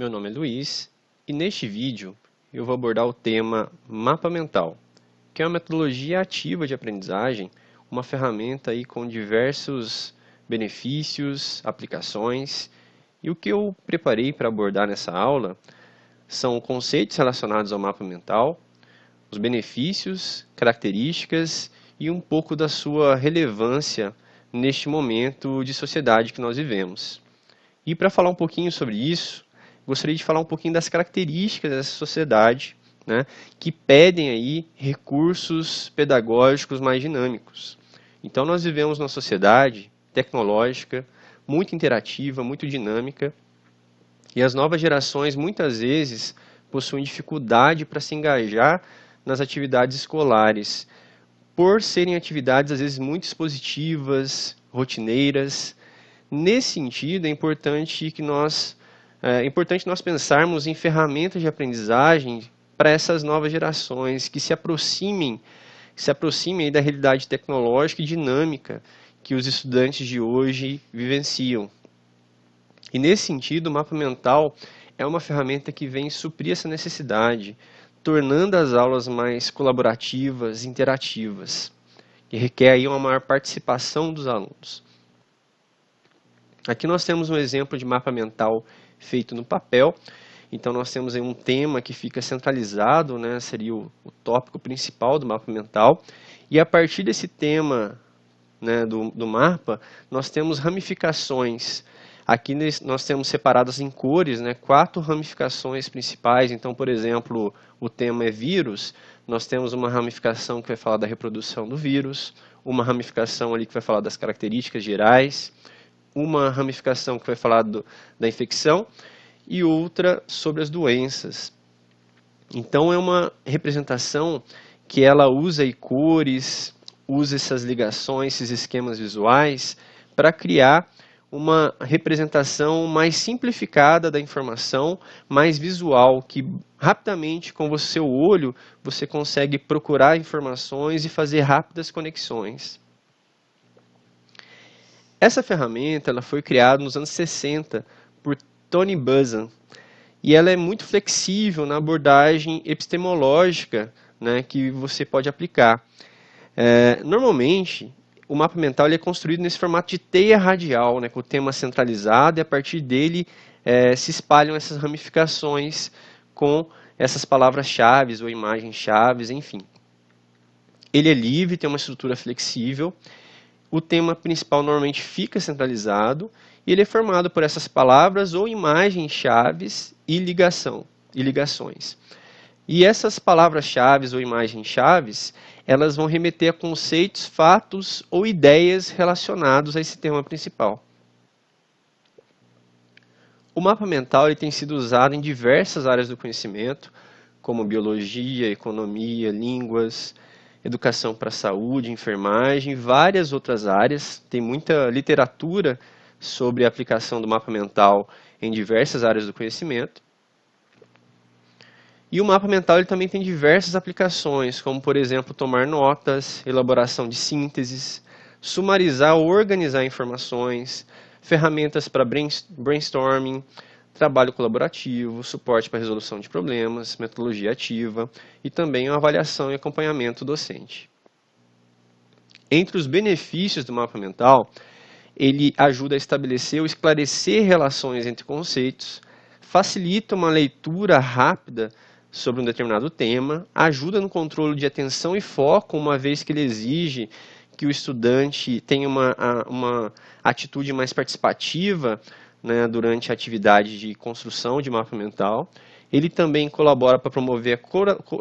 meu nome é Luiz e neste vídeo eu vou abordar o tema mapa mental, que é uma metodologia ativa de aprendizagem, uma ferramenta aí com diversos benefícios, aplicações, e o que eu preparei para abordar nessa aula são conceitos relacionados ao mapa mental, os benefícios, características e um pouco da sua relevância neste momento de sociedade que nós vivemos. E para falar um pouquinho sobre isso, gostaria de falar um pouquinho das características dessa sociedade, né, que pedem aí recursos pedagógicos mais dinâmicos. Então nós vivemos numa sociedade tecnológica, muito interativa, muito dinâmica, e as novas gerações muitas vezes possuem dificuldade para se engajar nas atividades escolares, por serem atividades às vezes muito expositivas, rotineiras. Nesse sentido, é importante nós pensarmos em ferramentas de aprendizagem para essas novas gerações que se aproximem da realidade tecnológica e dinâmica que os estudantes de hoje vivenciam. E nesse sentido, o mapa mental é uma ferramenta que vem suprir essa necessidade, tornando as aulas mais colaborativas, interativas, que requer aí uma maior participação dos alunos. Aqui nós temos um exemplo de mapa mental feito no papel. Então nós temos aí um tema que fica centralizado, né, seria o tópico principal do mapa mental. E a partir desse tema, né, do mapa, nós temos ramificações. Aqui nós temos separadas em cores, né, 4 ramificações principais. Então, por exemplo, o tema é vírus. Nós temos uma ramificação que vai falar da reprodução do vírus, uma ramificação ali que vai falar das características gerais, uma ramificação que vai falar da infecção e outra sobre as doenças. Então é uma representação que ela usa aí cores, usa essas ligações, esses esquemas visuais para criar uma representação mais simplificada da informação, mais visual, que rapidamente com o seu olho você consegue procurar informações e fazer rápidas conexões. Essa ferramenta ela foi criada nos anos 60 por Tony Buzan e ela é muito flexível na abordagem epistemológica, né, que você pode aplicar. Normalmente, o mapa mental ele é construído nesse formato de teia radial, né, com o tema centralizado, e a partir dele se espalham essas ramificações com essas palavras-chave ou imagens-chave, enfim. Ele é livre, tem uma estrutura flexível. O tema principal normalmente fica centralizado e ele é formado por essas palavras ou imagens-chave e ligações. E essas palavras-chave ou imagens-chave, elas vão remeter a conceitos, fatos ou ideias relacionados a esse tema principal. O mapa mental ele tem sido usado em diversas áreas do conhecimento, como biologia, economia, línguas, educação para a saúde, enfermagem, várias outras áreas. Tem muita literatura sobre a aplicação do mapa mental em diversas áreas do conhecimento. E o mapa mental ele também tem diversas aplicações, como por exemplo tomar notas, elaboração de sínteses, sumarizar ou organizar informações, ferramentas para brainstorming, trabalho colaborativo, suporte para resolução de problemas, metodologia ativa e também uma avaliação e acompanhamento docente. Entre os benefícios do mapa mental, ele ajuda a estabelecer ou esclarecer relações entre conceitos, facilita uma leitura rápida sobre um determinado tema, ajuda no controle de atenção e foco, uma vez que ele exige que o estudante tenha uma atitude mais participativa, né, durante a atividade de construção de mapa mental. Ele também colabora para promover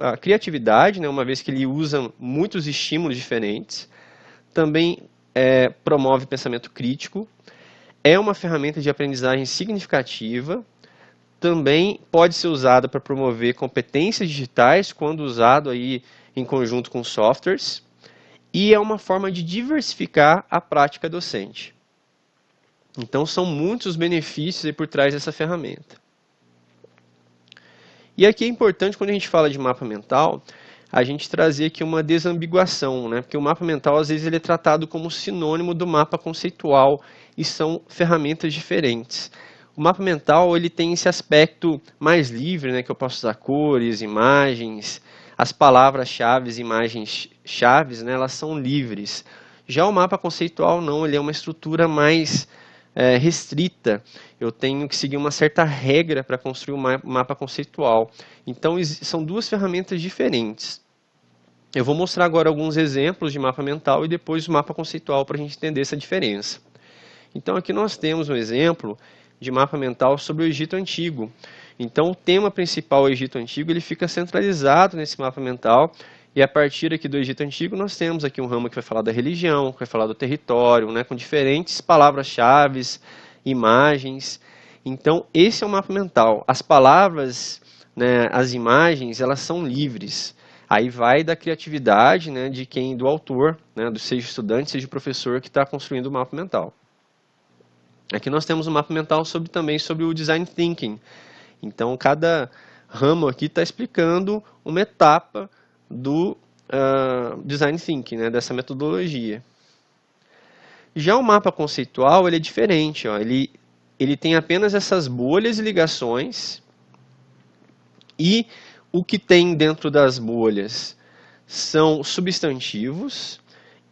a criatividade, né, uma vez que ele usa muitos estímulos diferentes. Também promove pensamento crítico. É uma ferramenta de aprendizagem significativa. Também pode ser usada para promover competências digitais, quando usado aí em conjunto com softwares. E é uma forma de diversificar a prática docente. Então, são muitos os benefícios aí por trás dessa ferramenta. E aqui é importante, quando a gente fala de mapa mental, a gente trazer aqui uma desambiguação, né? Porque o mapa mental, às vezes, ele é tratado como sinônimo do mapa conceitual e são ferramentas diferentes. O mapa mental ele tem esse aspecto mais livre, né, que eu posso usar cores, imagens, as palavras-chave, imagens-chave, né, elas são livres. Já o mapa conceitual não, ele é uma estrutura mais restrita. Eu tenho que seguir uma certa regra para construir um mapa conceitual. Então, são duas ferramentas diferentes. Eu vou mostrar agora alguns exemplos de mapa mental e depois o mapa conceitual para a gente entender essa diferença. Então, aqui nós temos um exemplo de mapa mental sobre o Egito Antigo. Então, o tema principal, o Egito Antigo, ele fica centralizado nesse mapa mental. E a partir aqui do Egito Antigo, nós temos aqui um ramo que vai falar da religião, que vai falar do território, né, com diferentes palavras-chave, imagens. Então, esse é o mapa mental. As palavras, né, as imagens, elas são livres. Aí vai da criatividade, né, de quem, do autor, né, seja estudante, seja professor que está construindo o mapa mental. Aqui nós temos um mapa mental também sobre o Design Thinking. Então, cada ramo aqui está explicando uma etapa do Design Thinking, né, dessa metodologia. Já o mapa conceitual ele é diferente. Ó, ele tem apenas essas bolhas e ligações. E o que tem dentro das bolhas são substantivos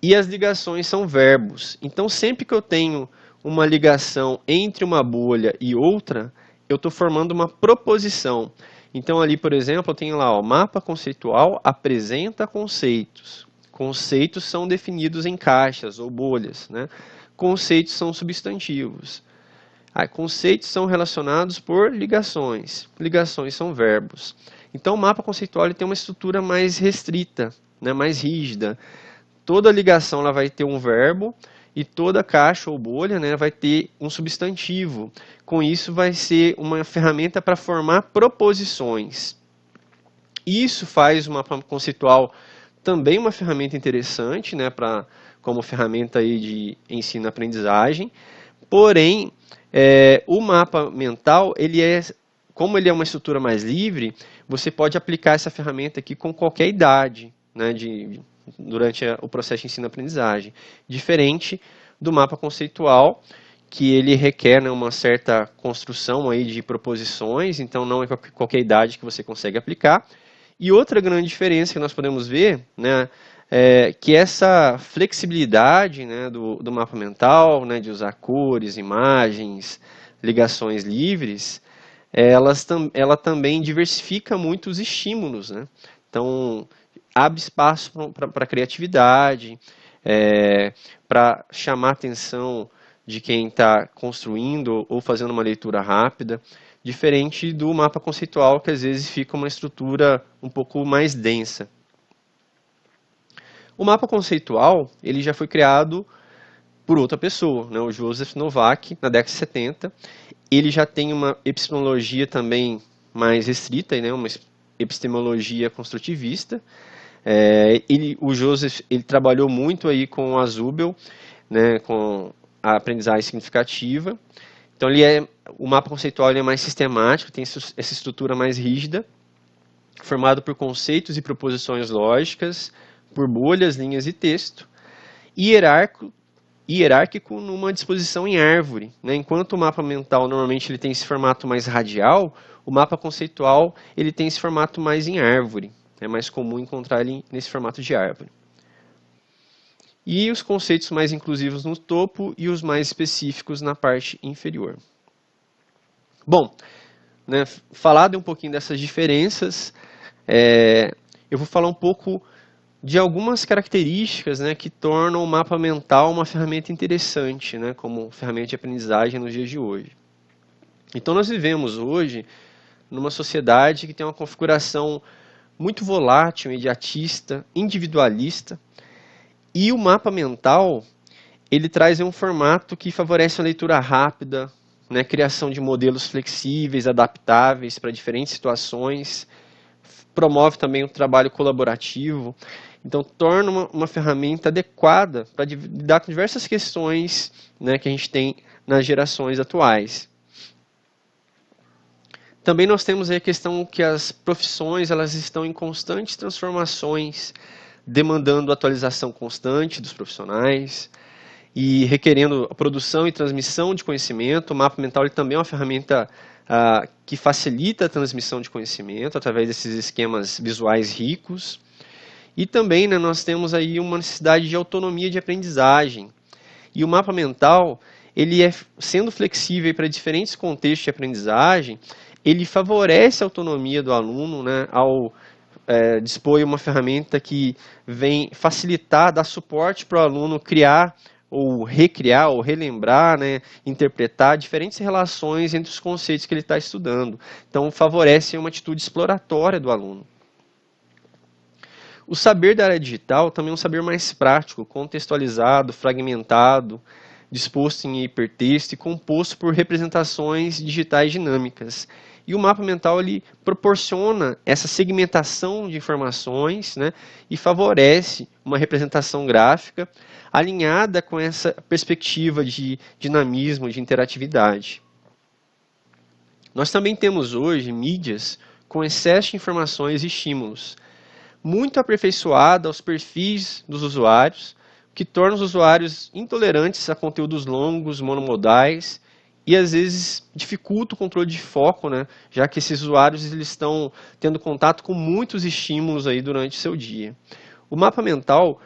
e as ligações são verbos. Então, sempre que eu tenho uma ligação entre uma bolha e outra, eu estou formando uma proposição. Então, ali, por exemplo, eu tenho lá, o mapa conceitual apresenta conceitos. Conceitos são definidos em caixas ou bolhas, né? Conceitos são substantivos. Conceitos são relacionados por ligações. Ligações são verbos. Então, o mapa conceitual ele tem uma estrutura mais restrita, né? Mais rígida. Toda ligação ela vai ter um verbo e toda caixa ou bolha, né, vai ter um substantivo. Com isso, vai ser uma ferramenta para formar proposições. Isso faz o mapa conceitual também uma ferramenta interessante, né, como ferramenta aí de ensino-aprendizagem. Porém, o mapa mental, como ele é uma estrutura mais livre, você pode aplicar essa ferramenta aqui com qualquer idade, né, durante o processo de ensino-aprendizagem, diferente do mapa conceitual, que ele requer, né, uma certa construção aí de proposições, então não é qualquer idade que você consegue aplicar. E outra grande diferença que nós podemos ver, né, é que essa flexibilidade, né, do mapa mental, né, de usar cores, imagens, ligações livres, ela também diversifica muito os estímulos, né? Então, abre espaço para criatividade, para chamar a atenção de quem está construindo ou fazendo uma leitura rápida, diferente do mapa conceitual, que às vezes fica uma estrutura um pouco mais densa. O mapa conceitual ele já foi criado por outra pessoa, né, o Joseph Novak, na década de 70. Ele já tem uma epistemologia também mais restrita, né, uma epistemologia construtivista. O Joseph ele trabalhou muito aí com a Zubel, né, com a aprendizagem significativa. Então o mapa conceitual ele é mais sistemático, tem essa estrutura mais rígida, formado por conceitos e proposições lógicas, por bolhas, linhas e texto, hierárquico numa disposição em árvore, né? Enquanto o mapa mental normalmente ele tem esse formato mais radial, o mapa conceitual ele tem esse formato mais em árvore. É mais comum encontrar ele nesse formato de árvore. E os conceitos mais inclusivos no topo e os mais específicos na parte inferior. Bom, né, falado um pouquinho dessas diferenças, eu vou falar um pouco de algumas características, né, que tornam o mapa mental uma ferramenta interessante, né, como ferramenta de aprendizagem nos dias de hoje. Então nós vivemos hoje numa sociedade que tem uma configuração muito volátil, imediatista, individualista, e o mapa mental ele traz um formato que favorece a leitura rápida, né, criação de modelos flexíveis, adaptáveis para diferentes situações, promove também o trabalho colaborativo, então torna uma ferramenta adequada para lidar com diversas questões, né, que a gente tem nas gerações atuais. Também nós temos aí a questão que as profissões elas estão em constantes transformações, demandando atualização constante dos profissionais. e requerendo a produção e transmissão de conhecimento. O mapa mental ele também é uma ferramenta que facilita a transmissão de conhecimento através desses esquemas visuais ricos. E também, né, nós temos aí uma necessidade de autonomia de aprendizagem. E o mapa mental, ele sendo flexível para diferentes contextos de aprendizagem, ele favorece a autonomia do aluno, né, ao dispor uma ferramenta que vem facilitar, dar suporte para o aluno criar ou recriar, ou relembrar, né, interpretar diferentes relações entre os conceitos que ele está estudando. Então, favorece uma atitude exploratória do aluno. O saber da área digital também é um saber mais prático, contextualizado, fragmentado, disposto em hipertexto e composto por representações digitais dinâmicas. E o mapa mental ele proporciona essa segmentação de informações, né, e favorece uma representação gráfica alinhada com essa perspectiva de dinamismo, de interatividade. Nós também temos hoje mídias com excesso de informações e estímulos, muito aperfeiçoada aos perfis dos usuários, que torna os usuários intolerantes a conteúdos longos, monomodais, e às vezes dificulta o controle de foco, né, já que esses usuários eles estão tendo contato com muitos estímulos aí durante o seu dia. O mapa mental,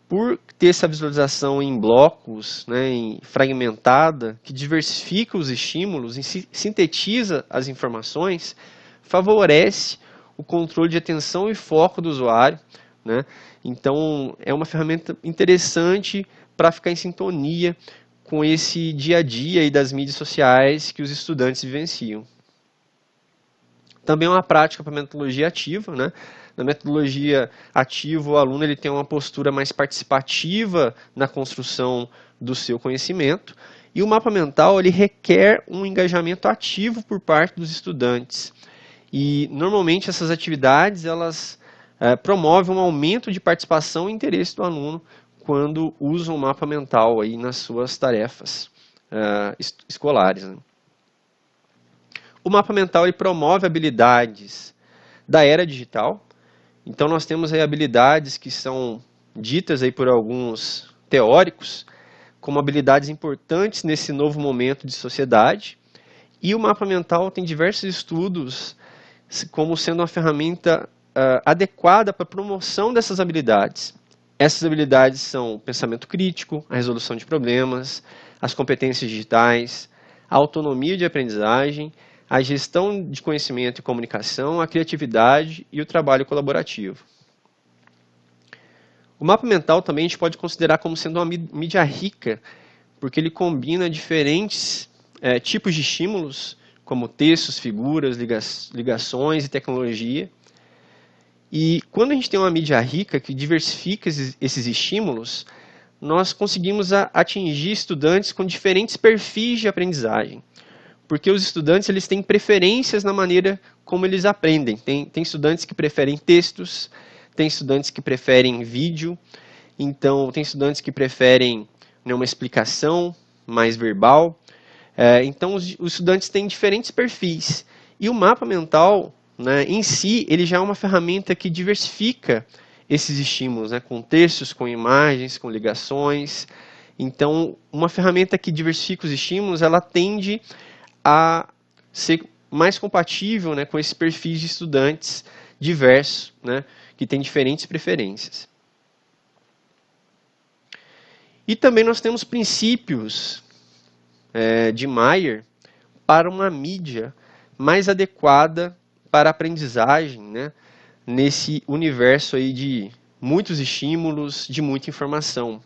por ter essa visualização em blocos, né, fragmentada, que diversifica os estímulos e sintetiza as informações, favorece o controle de atenção e foco do usuário, né? Então, é uma ferramenta interessante para ficar em sintonia com esse dia a dia aí das mídias sociais que os estudantes vivenciam. Também é uma prática para a metodologia ativa, né? Na metodologia ativa, o aluno ele tem uma postura mais participativa na construção do seu conhecimento, e o mapa mental ele requer um engajamento ativo por parte dos estudantes. E normalmente essas atividades elas promovem um aumento de participação e interesse do aluno quando usam o mapa mental aí nas suas tarefas escolares, né? O mapa mental ele promove habilidades da era digital. Então nós temos aí habilidades que são ditas aí por alguns teóricos como habilidades importantes nesse novo momento de sociedade. E o mapa mental tem diversos estudos como sendo uma ferramenta adequada para a promoção dessas habilidades. Essas habilidades são o pensamento crítico, a resolução de problemas, as competências digitais, a autonomia de aprendizagem, a gestão de conhecimento e comunicação, a criatividade e o trabalho colaborativo. O mapa mental também a gente pode considerar como sendo uma mídia rica, porque ele combina diferentes tipos de estímulos, como textos, figuras, ligações e tecnologia. E quando a gente tem uma mídia rica que diversifica esses estímulos, nós conseguimos atingir estudantes com diferentes perfis de aprendizagem. Porque os estudantes eles têm preferências na maneira como eles aprendem. Tem estudantes que preferem textos, tem estudantes que preferem vídeo, então tem estudantes que preferem, né, uma explicação mais verbal. Então os estudantes têm diferentes perfis. E o mapa mental, né, em si, ele já é uma ferramenta que diversifica esses estímulos, né, com textos, com imagens, com ligações. Então, uma ferramenta que diversifica os estímulos, ela tende a ser mais compatível, né, com esses perfis de estudantes diversos, né, que têm diferentes preferências. E também nós temos princípios de Mayer para uma mídia mais adequada para a aprendizagem, né, nesse universo aí de muitos estímulos, de muita informação.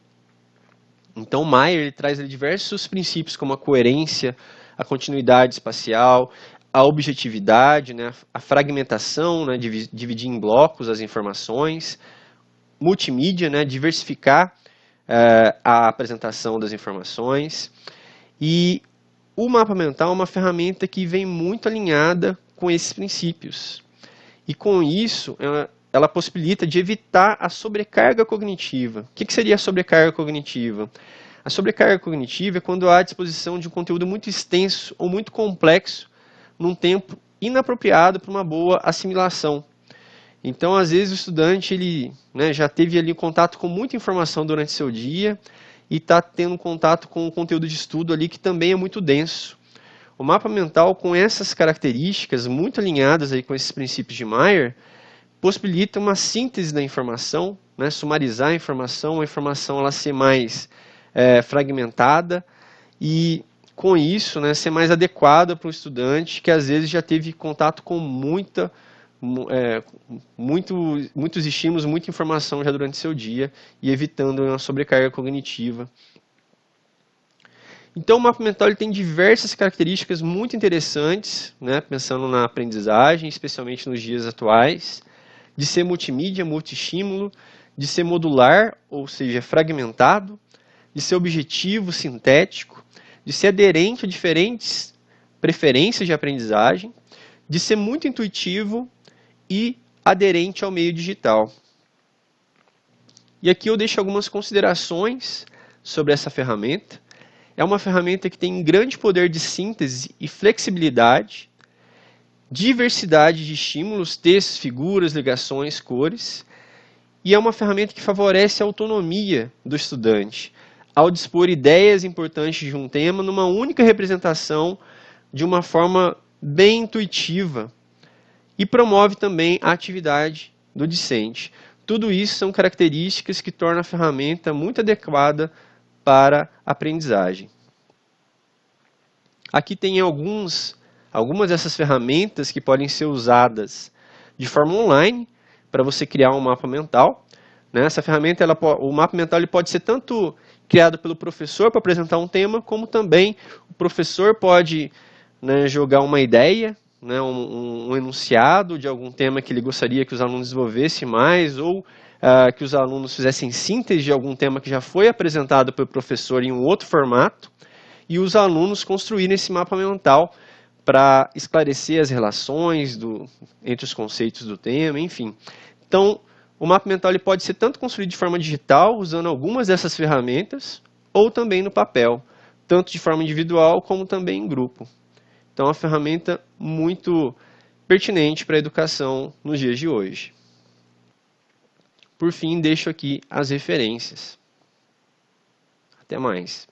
Então, Mayer ele traz diversos princípios como a coerência, a continuidade espacial, a objetividade, né, a fragmentação, né, dividir em blocos as informações, multimídia, né, diversificar a apresentação das informações. E o mapa mental é uma ferramenta que vem muito alinhada com esses princípios. E com isso, ela possibilita de evitar a sobrecarga cognitiva. O que seria a sobrecarga cognitiva? A sobrecarga cognitiva é quando há a disposição de um conteúdo muito extenso ou muito complexo num tempo inapropriado para uma boa assimilação. Então, às vezes, o estudante ele, né, já teve ali contato com muita informação durante seu dia e está tendo contato com o conteúdo de estudo ali que também é muito denso. O mapa mental, com essas características muito alinhadas aí com esses princípios de Meyer, possibilita uma síntese da informação, né, sumarizar a informação ela ser mais fragmentada e, com isso, né, ser mais adequada para o estudante que às vezes já teve contato com muitos estímulos, muita informação já durante seu dia e evitando uma sobrecarga cognitiva. Então, o mapa mental ele tem diversas características muito interessantes, né, pensando na aprendizagem, especialmente nos dias atuais, de ser multimídia, multi-estímulo, de ser modular, ou seja, fragmentado, de ser objetivo, sintético, de ser aderente a diferentes preferências de aprendizagem, de ser muito intuitivo e aderente ao meio digital. E aqui eu deixo algumas considerações sobre essa ferramenta. É uma ferramenta que tem grande poder de síntese e flexibilidade, diversidade de estímulos, textos, figuras, ligações, cores, e é uma ferramenta que favorece a autonomia do estudante, ao dispor ideias importantes de um tema numa única representação de uma forma bem intuitiva e promove também a atividade do discente. Tudo isso são características que tornam a ferramenta muito adequada para a aprendizagem. Aqui tem algumas dessas ferramentas que podem ser usadas de forma online para você criar um mapa mental. Essa ferramenta, o mapa mental ele pode ser tanto criado pelo professor para apresentar um tema, como também o professor pode jogar uma ideia, um enunciado de algum tema que ele gostaria que os alunos desenvolvessem mais, ou que os alunos fizessem síntese de algum tema que já foi apresentado pelo professor em um outro formato, e os alunos construírem esse mapa mental para esclarecer as relações entre os conceitos do tema, enfim. Então, o mapa mental ele pode ser tanto construído de forma digital, usando algumas dessas ferramentas, ou também no papel, tanto de forma individual como também em grupo. Então, é uma ferramenta muito pertinente para a educação nos dias de hoje. Por fim, deixo aqui as referências. Até mais.